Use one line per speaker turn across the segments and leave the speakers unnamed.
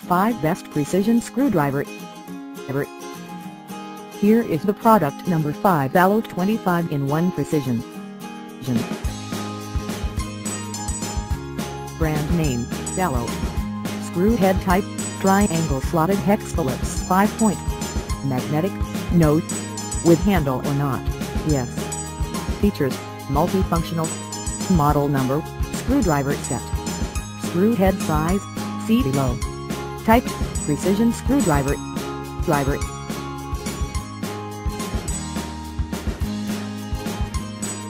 5 Best Precision Screwdriver Ever. Here is the product number 5 alloet 25-in-1 Precision. Brand name, alloet. Screw head type, triangle slotted hex Phillips 5-point. Magnetic, no. With handle or not, yes. Features, multifunctional. Model number, screwdriver set. Screw head size, see below. Type, precision screwdriver.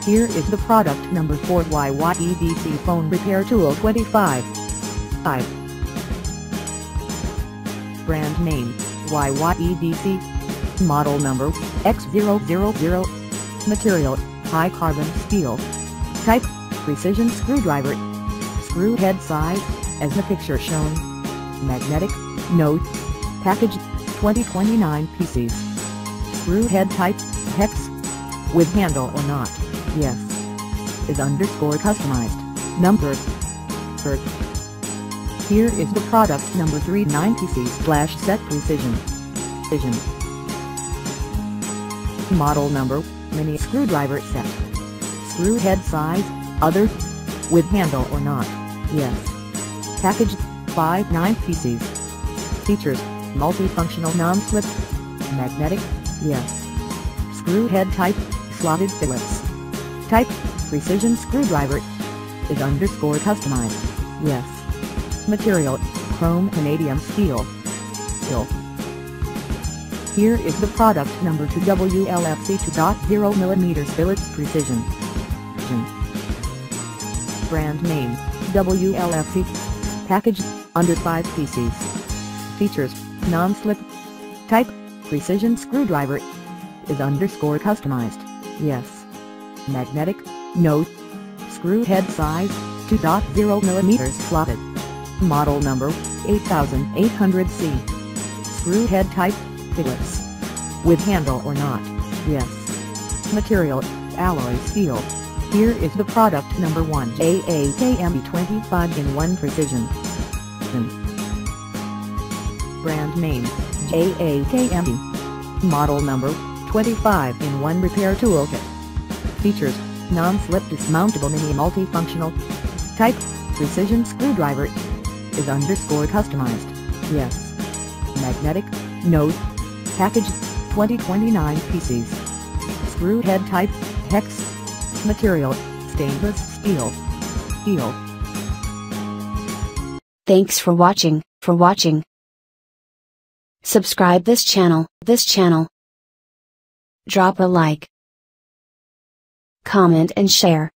Here is the product number 4 YYEDC phone repair tool 25. Brand name, YYEDC. Model number, X000. Material, high carbon steel. Type, precision screwdriver. Screw head size, as the picture shown. Magnetic, no. Package, 2029 pieces. Screw head type, hex. With handle or not, yes. Is _ customized, numbered. Here is the product number 3 9 pieces/set precision. Model number, mini screwdriver set. Screw head size, other. With handle or not, yes. Package, 5 9 pieces. Features, multifunctional non-slip. Magnetic, yes. Screw head type, slotted Phillips. Type, precision screwdriver. Is _ customized, yes. Material, chrome vanadium steel. Here is the product number 2 WLXY 2.0mm Phillips Precision. Brand name, WLXY. Package, under 5 pieces. Features, non-slip. Type, precision screwdriver. Is _ customized, yes. Magnetic, no. Screw head size, 2.0mm slotted. Model number, 8800C. Screw head type, Phillips. With handle or not, yes. Material, alloy steel. Here is the product number 1 JAKEMY 25-in-1 Precision. Brand name, JAKEMY. Model number, 25-in-1 Repair Toolkit. Features, non-slip dismountable mini multifunctional. Type, precision screwdriver. Is _ customized, yes. Magnetic, no. Package, 2029 pieces. Screw head type, hex. Material, stainless steel.
Thanks for watching. Subscribe this channel. Drop a like. Comment and share.